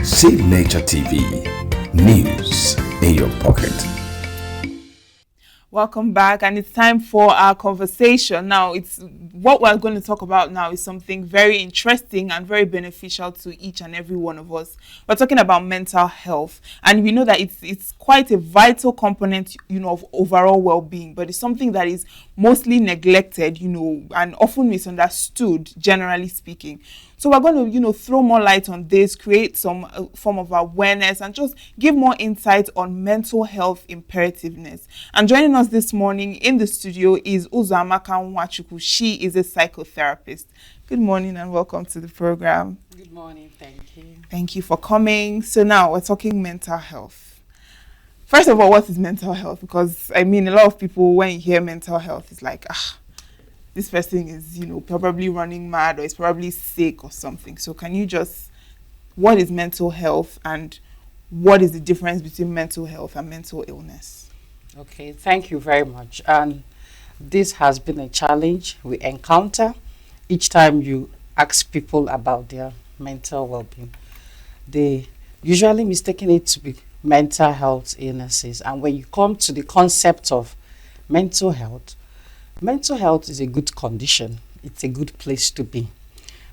Save Nature TV. News in your pocket. Welcome back, and it's time for our conversation. Now, what we're going to talk about now is something very interesting and very beneficial to each and every one of us. We're talking about mental health, and we know that it's quite a vital component, of overall well-being, but it's something that is mostly neglected, and often misunderstood, generally speaking. So we're going to, throw more light on this, create some form of awareness, and just give more insight on mental health imperativeness. And joining us this morning in the studio is Uzamaka Nwachuku. She is a psychotherapist. Good morning and welcome to the program. Good morning, thank you. Thank you for coming. So now we're talking mental health. First of all, what is mental health? Because, a lot of people, when you hear mental health, it's like, this person is, probably running mad or is probably sick or something. So can you what is mental health and what is the difference between mental health and mental illness? Okay, thank you very much. And this has been a challenge we encounter each time you ask people about their mental well-being. They usually mistaken it to be mental health illnesses. And when you come to the concept of mental health is a good condition. It's a good place to be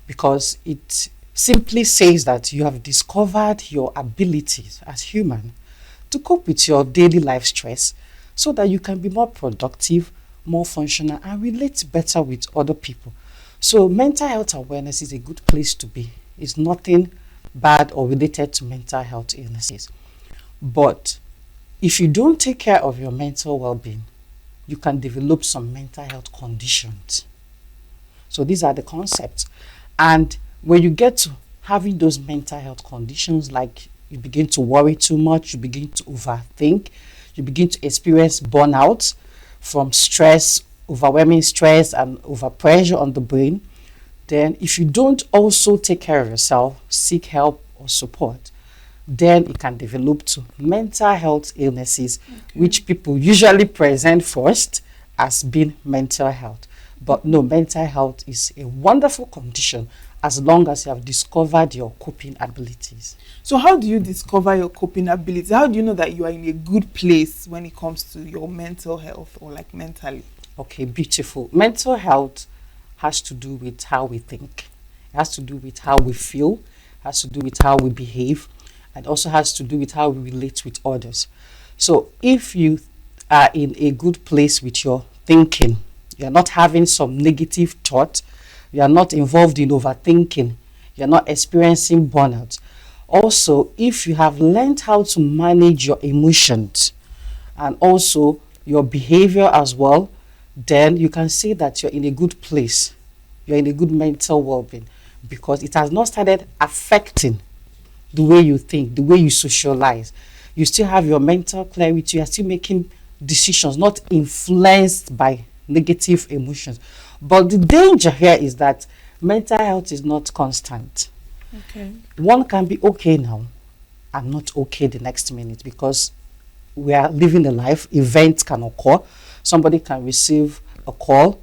because it simply says that you have discovered your abilities as human to cope with your daily life stress so that you can be more productive, more functional, and relate better with other people. So mental health awareness is a good place to be. It's nothing bad or related to mental health illnesses. But if you don't take care of your mental well-being, you can develop some mental health conditions. So these are the concepts. And when you get to having those mental health conditions, like you begin to worry too much, you begin to overthink, you begin to experience burnout from stress, overwhelming stress and overpressure on the brain, then if you don't also take care of yourself, seek help or support, then it can develop to mental health illnesses, which people usually present first as being mental health. But no, mental health is a wonderful condition as long as you have discovered your coping abilities. So how do you discover your coping abilities? How do you know that you are in a good place when it comes to your mental health or like mentally? Okay, beautiful. Mental health has to do with how we think. It has to do with how we feel. It has to do with how we behave. And also has to do with how we relate with others. So if you are in a good place with your thinking, you're not having some negative thought, you are not involved in overthinking, you're not experiencing burnout. Also, if you have learned how to manage your emotions and also your behavior as well, then you can say that you're in a good place. You're in a good mental well-being because it has not started affecting the way you think, the way you socialize. You still have your mental clarity. You are still making decisions, not influenced by negative emotions. But the danger here is that mental health is not constant. Okay. One can be okay now and not okay the next minute because we are living a life. Events can occur. Somebody can receive a call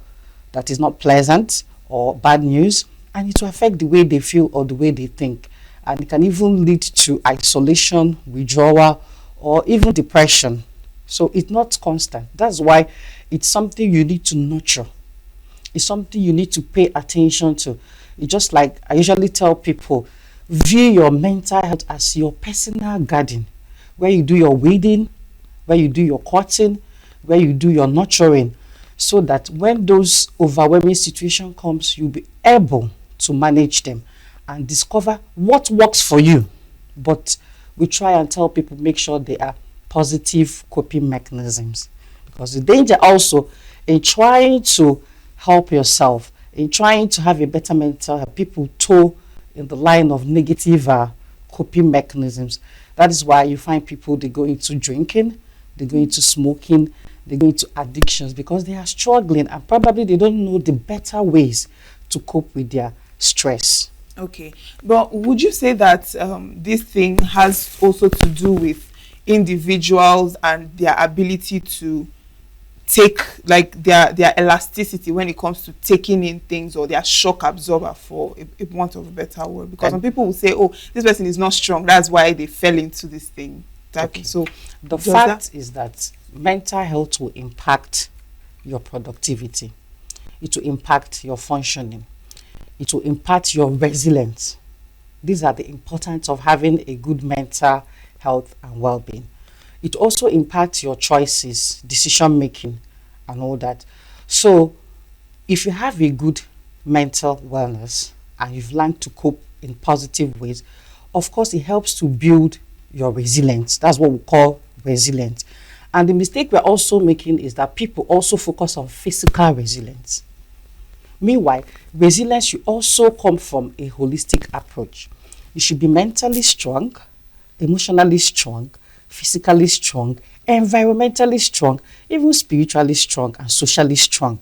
that is not pleasant or bad news, and it will affect the way they feel or the way they think. And it can even lead to isolation, withdrawal, or even depression. So it's not constant. That's why it's something you need to nurture. It's something you need to pay attention to. It's just like I usually tell people, view your mental health as your personal garden, where you do your weeding, where you do your cutting, where you do your nurturing, so that when those overwhelming situation comes, you'll be able to manage them and discover what works for you. But we try and tell people, make sure they are positive coping mechanisms. Because the danger also in trying to help yourself, in trying to have a better mental health, people toe in the line of negative coping mechanisms. That is why you find people, they go into drinking, they go into smoking, they go into addictions because they are struggling and probably they don't know the better ways to cope with their stress. Okay, but would you say that this thing has also to do with individuals and their ability to take, like their elasticity when it comes to taking in things, or their shock absorber, for a want of a better word, because some people will say, oh, this person is not strong, that's why they fell into this thing type. Okay. So the fact is that mental health will impact your productivity, it will impact your functioning, it will impact your resilience. These are the importance of having a good mental health and well-being. It also impacts your choices, decision making, and all that. So if you have a good mental wellness and you've learned to cope in positive ways, of course it helps to build your resilience. That's what we call resilience. And the mistake we're also making is that people also focus on physical resilience. Meanwhile, resilience should also come from a holistic approach. You should be mentally strong, emotionally strong, physically strong, environmentally strong, even spiritually strong, and socially strong.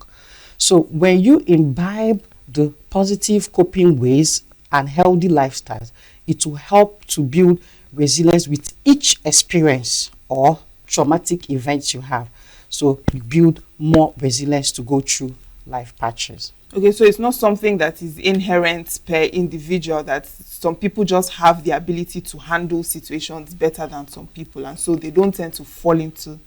So when you imbibe the positive coping ways and healthy lifestyles, it will help to build resilience with each experience or traumatic events you have. So you build more resilience to go through life patches. Okay, so it's not something that is inherent per individual, that some people just have the ability to handle situations better than some people, and so they don't tend to fall into,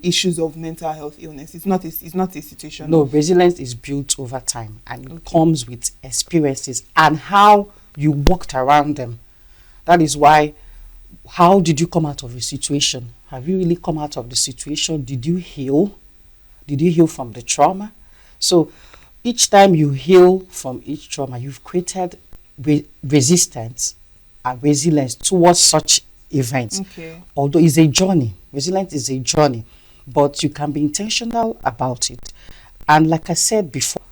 issues of mental health illness. It's not a situation. No, resilience is built over time, and it comes with experiences and how you walked around them. That is why, how did you come out of a situation? Have you really come out of the situation? Did you heal? Did you heal from the trauma? So each time you heal from each trauma, you've created resistance and resilience towards such events. Okay. Although it's a journey, resilience is a journey, but you can be intentional about it. And like I said before,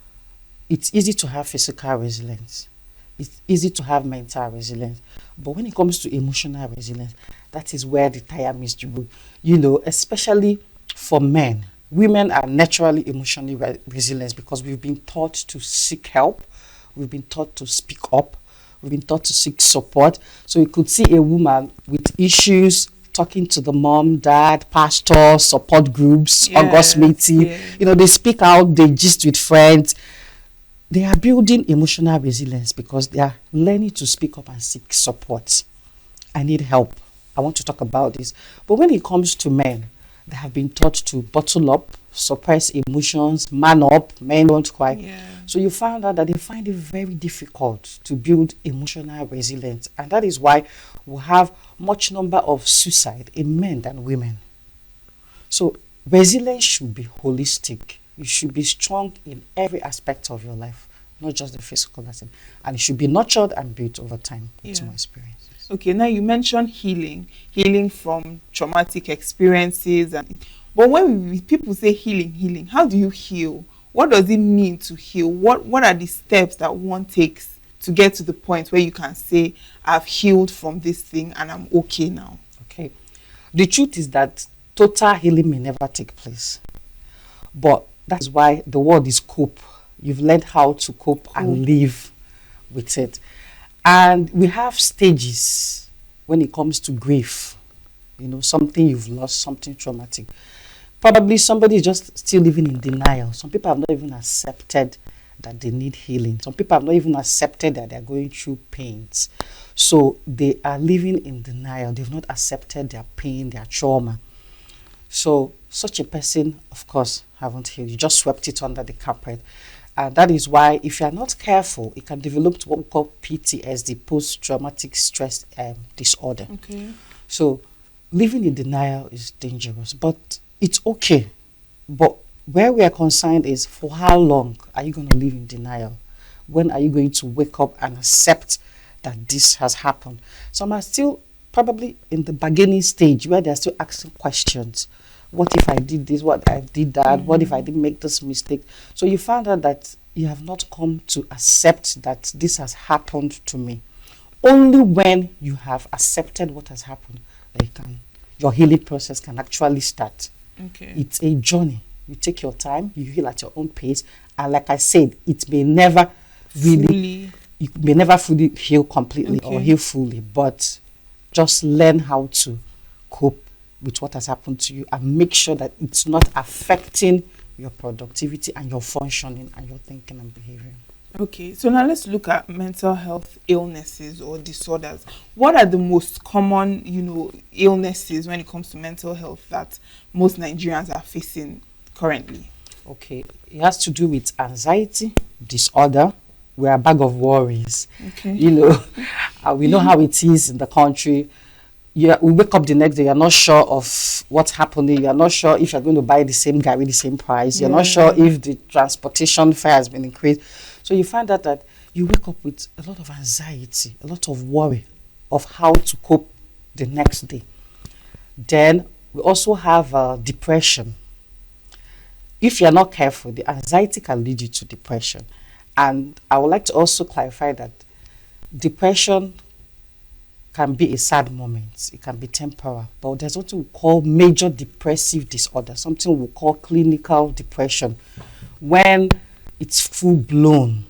it's easy to have physical resilience. It's easy to have mental resilience. But when it comes to emotional resilience, that is where the tire meets the road. Especially for men. Women are naturally emotionally resilient because we've been taught to seek help. We've been taught to speak up. We've been taught to seek support. So you could see a woman with issues talking to the mom, dad, pastor, support groups, August meeting. Yes. They speak out, they gist with friends. They are building emotional resilience because they are learning to speak up and seek support. I need help. I want to talk about this. But when it comes to men, they have been taught to bottle up, suppress emotions, man up, men don't cry. Yeah. So you found out that they find it very difficult to build emotional resilience. And that is why we have much number of suicide in men than women. So resilience should be holistic. You should be strong in every aspect of your life, not just the physical aspect. And it should be nurtured and built over time. That's my experience. Okay, now you mentioned healing from traumatic experiences, but when people say healing, how do you heal? What does it mean to heal? What are the steps that one takes to get to the point where you can say, I've healed from this thing and I'm okay now? Okay, the truth is that total healing may never take place, but that's why the word is cope. You've learned how to cope and live with it. And we have stages when it comes to grief. Something you've lost, something traumatic. Probably somebody is just still living in denial. Some people have not even accepted that they need healing. Some people have not even accepted that they're going through pains. So they are living in denial. They've not accepted their pain, their trauma. So such a person, of course, haven't healed. You just swept it under the carpet. And that is why, if you are not careful, it can develop to what we call PTSD, post-traumatic stress disorder. Okay. So living in denial is dangerous, but it's okay. But where we are concerned is, for how long are you going to live in denial? When are you going to wake up and accept that this has happened? Some are still probably in the beginning stage where they're still asking questions. What if I did this? What if I did that? What if I didn't make this mistake? So you found out that you have not come to accept that this has happened to me. Only when you have accepted what has happened, your healing process can actually start. Okay. It's a journey. You take your time, you heal at your own pace, and like I said, it may never really, you may never fully heal completely or heal fully, but just learn how to cope with what has happened to you and make sure that it's not affecting your productivity and your functioning and your thinking and behavior. Okay, so now let's look at mental health illnesses or disorders. What are the most common, illnesses when it comes to mental health that most Nigerians are facing currently? Okay, it has to do with anxiety disorder. We're a bag of worries. Okay. We know how it is in the country. We wake up the next day, you're not sure of what's happening. You're not sure if you're going to buy the same Gary, the same price. You're not sure if the transportation fare has been increased. So you find out that you wake up with a lot of anxiety, a lot of worry of how to cope the next day. Then we also have depression. If you're not careful, the anxiety can lead you to depression. And I would like to also clarify that depression can be a sad moment. It can be temporal. But there's what we call major depressive disorder, something we call clinical depression. When it's full-blown,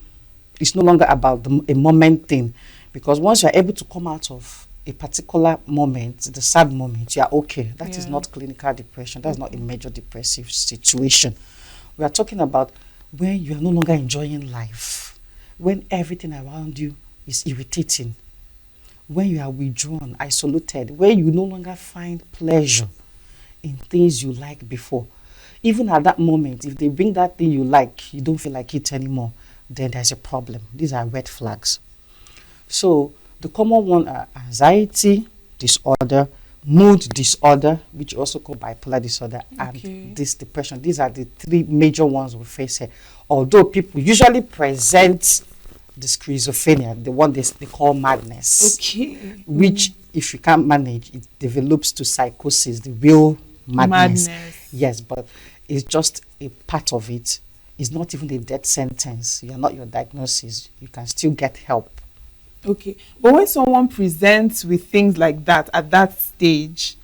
it's no longer about a moment thing. Because once you're able to come out of a particular moment, the sad moment, you're okay. That is not clinical depression. That's not a major depressive situation. We are talking about when you are no longer enjoying life, when everything around you is irritating, when you are withdrawn, isolated, where you no longer find pleasure in things you liked before. Even at that moment, if they bring that thing you like, you don't feel like it anymore, then there's a problem. These are red flags. So the common one are anxiety disorder, mood disorder, which you also call bipolar disorder, and this depression. These are the three major ones we face here. Although people usually present the schizophrenia, the one they call madness, which if you can't manage, it develops to psychosis, the real madness. Yes, but it's just a part of it. It's not even a death sentence. You're not your diagnosis. You can still get help. Okay, but when someone presents with things like that at that stage,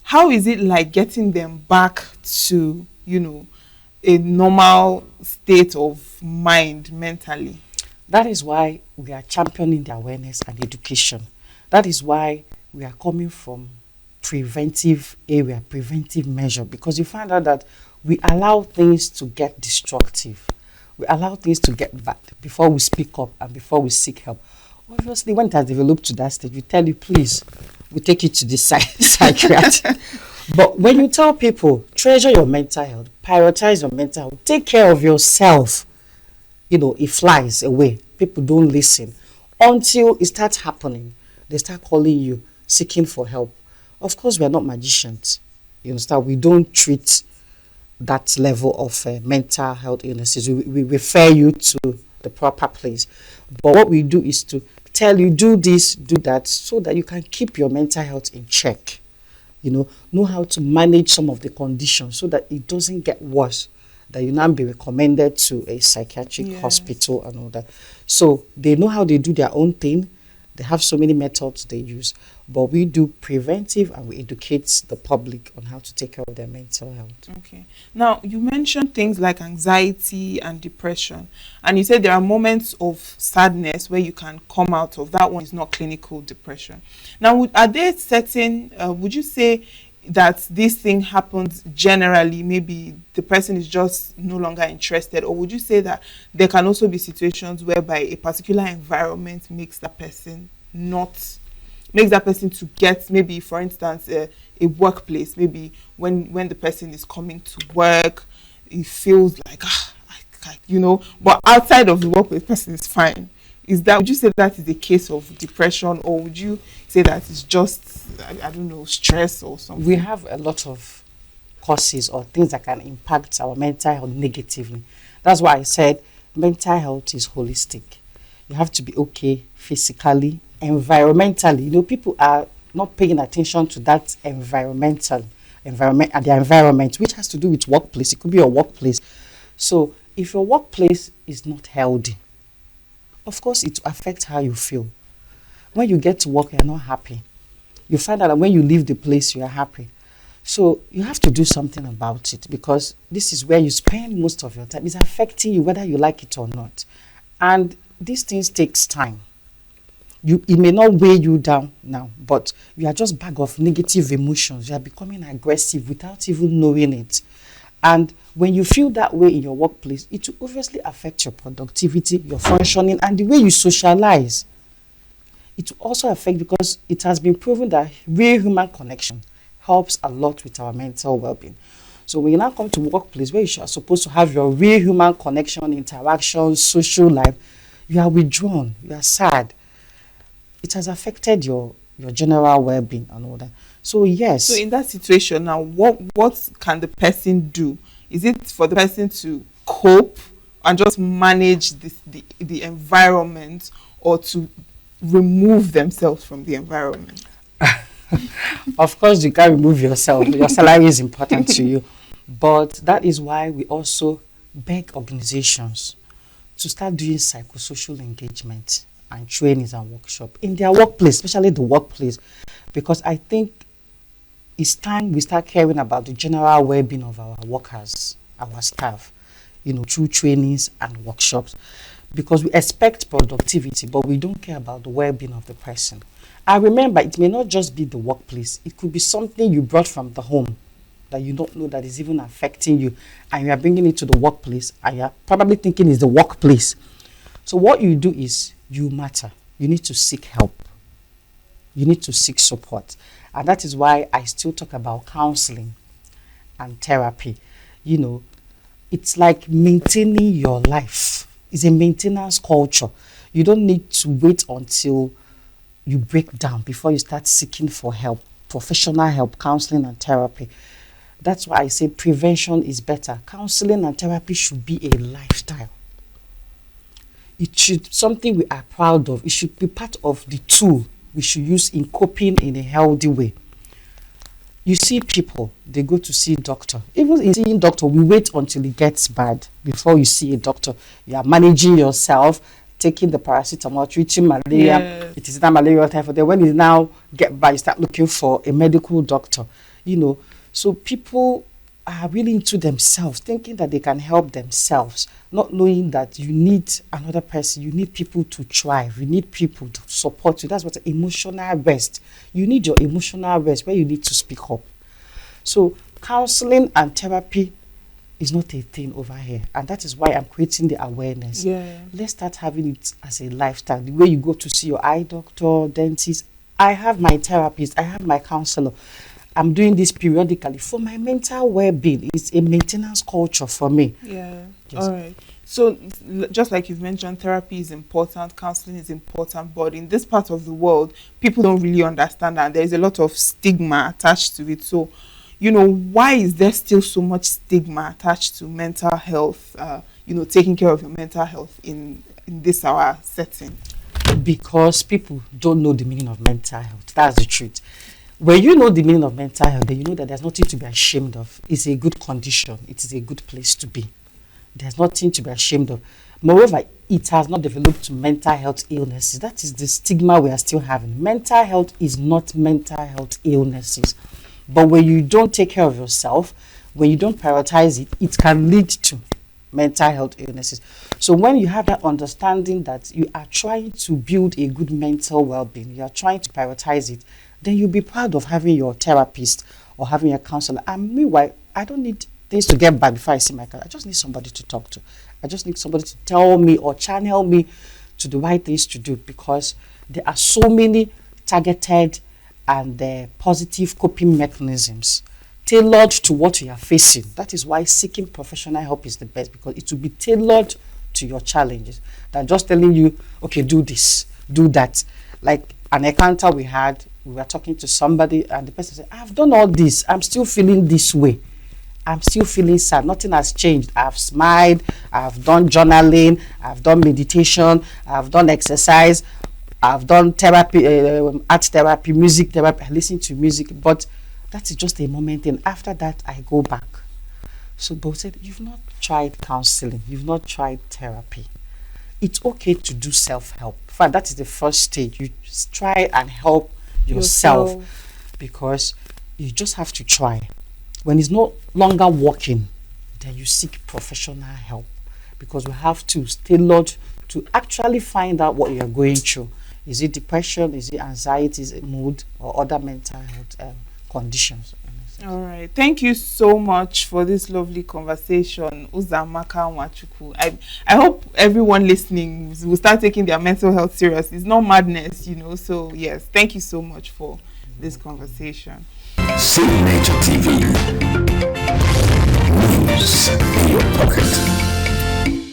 how is it like getting them back to, a normal state of mind mentally? That is why we are championing the awareness and education. That is why we are coming from preventive area, preventive measure, because you find out that we allow things to get destructive. We allow things to get bad before we speak up and before we seek help. Obviously, when it has developed to that stage, we tell you, please, we take you to the psychiatrist. But when you tell people, treasure your mental health, prioritize your mental health, take care of yourself, it flies away. People don't listen. Until it starts happening, they start calling you, seeking for help. Of course, we are not magicians. You understand? We don't treat that level of mental health illnesses. We refer you to the proper place. But what we do is to tell you, do this, do that, so that you can keep your mental health in check. Know how to manage some of the conditions so that it doesn't get worse, that you now be recommended to a psychiatric hospital and all that. So they know how they do their own thing. They have so many methods they use. But we do preventive and we educate the public on how to take care of their mental health. Okay. Now, you mentioned things like anxiety and depression. And you said there are moments of sadness where you can come out of. That one is not clinical depression. Now, are there certain, would you say that this thing happens generally? Maybe the person is just no longer interested. Or would you say that there can also be situations whereby a particular environment makes that person to get, maybe for instance a workplace, maybe when the person is coming to work, it feels like but outside of the workplace, the person is fine. Would you say that is a case of depression, or would you say that it's just I don't know, stress or something? We have a lot of causes or things that can impact our mental health negatively. That's why I said mental health is holistic. You have to be okay physically, environmentally. People are not paying attention to that environment and the environment, which has to do with workplace. It could be your workplace. So if your workplace is not healthy, of course it affects how you feel. When you get to work, you're not happy. You find out that when you leave the place, you are happy. So you have to do something about it, because this is where you spend most of your time. It's affecting you whether you like it or not. And these things takes time. It may not weigh you down now, but you are just bag of negative emotions. You are becoming aggressive without even knowing it. And when you feel that way in your workplace, it will obviously affect your productivity, your functioning, and the way you socialize. It will also affect, because it has been proven that real human connection helps a lot with our mental well-being. So when you now come to workplace where you are supposed to have your real human connection, interaction, social life, you are withdrawn, you are sad. It has affected your general well-being and all that. So yes. So in that situation now, what can the person do? Is it for the person to cope and just manage the environment, or to remove themselves from the environment? Of course, you can't remove yourself. Your salary is important to you. But that is why we also beg organizations to start doing psychosocial engagement and trainings and workshops in their workplace, especially the workplace, because I think it's time we start caring about the general well-being of our workers, our staff, through trainings and workshops, because we expect productivity, but we don't care about the well-being of the person. And remember, it may not just be the workplace. It could be something you brought from the home that you don't know that is even affecting you, and you are bringing it to the workplace, and you are probably thinking it's the workplace. So what you do is, you matter. You need to seek help. You need to seek support. And that is why I still talk about counseling and therapy. It's like maintaining your life. It's a maintenance culture. You don't need to wait until you break down before you start seeking for help, professional help, counseling and therapy. That's why I say prevention is better. Counseling and therapy should be a lifestyle. It should something we are proud of. It should be part of the tool we should use in coping in a healthy way. You see people, they go to see a doctor. Even in seeing doctor, we wait until it gets bad before you see a doctor. You are managing yourself, taking the paracetamol, treating malaria. Yes. It is not malaria typhoid. Then when it now get bad, you start looking for a medical doctor. So people are really into themselves, thinking that they can help themselves, not knowing that you need another person. You need people to thrive. You need people to support you. That's what emotional rest. You need your emotional rest where you need to speak up. So counseling and therapy is not a thing over here. And that is why I'm creating the awareness. Yeah. Let's start having it as a lifestyle. The way you go to see your eye doctor, dentist. I have my therapist. I have my counselor. I'm doing this periodically for my mental well-being. It's a maintenance culture for me. Yeah. Yes. All right. So just like you've mentioned, therapy is important, counseling is important, but in this part of the world, people don't really understand that. There is a lot of stigma attached to it. So, why is there still so much stigma attached to mental health, taking care of your mental health in this our setting? Because people don't know the meaning of mental health. That's the truth. When you know the meaning of mental health, then you know that there's nothing to be ashamed of. It's a good condition. It is a good place to be. There's nothing to be ashamed of. Moreover, it has not developed to mental health illnesses. That is the stigma we are still having. Mental health is not mental health illnesses. But when you don't take care of yourself, when you don't prioritize it, it can lead to mental health illnesses. So when you have that understanding that you are trying to build a good mental well-being, you are trying to prioritize it, then you'll be proud of having your therapist or having a counselor. And meanwhile, I don't need things to get bad before I see my counselor. I just need somebody to talk to. I just need somebody to tell me or channel me to the right things to do, because there are so many targeted and positive coping mechanisms tailored to what you are facing. That is why seeking professional help is the best, because it will be tailored to your challenges than just telling you, okay, do this, do that. Like an encounter we were talking to somebody and the person said, I've done all this, I'm still feeling this way. I'm still feeling sad. Nothing has changed. I've smiled, I've done journaling, I've done meditation, I've done exercise, I've done therapy, art therapy, music therapy, I listen to music, but that is just a moment, and after that I go back. So both said, you've not tried counseling, you've not tried therapy. It's okay to do self-help. In fact, that is the first stage. You try and help yourself, because you just have to try. When it's no longer working, then you seek professional help, because we have to tailored to actually find out what you're going through. Is it depression? Is it anxiety? Is it mood or other mental health conditions? All right. Thank you so much for this lovely conversation, Uzamaka Nwachukwu. I hope everyone listening will start taking their mental health serious. It's not madness, you know. So yes, thank you so much for this conversation. Signature TV.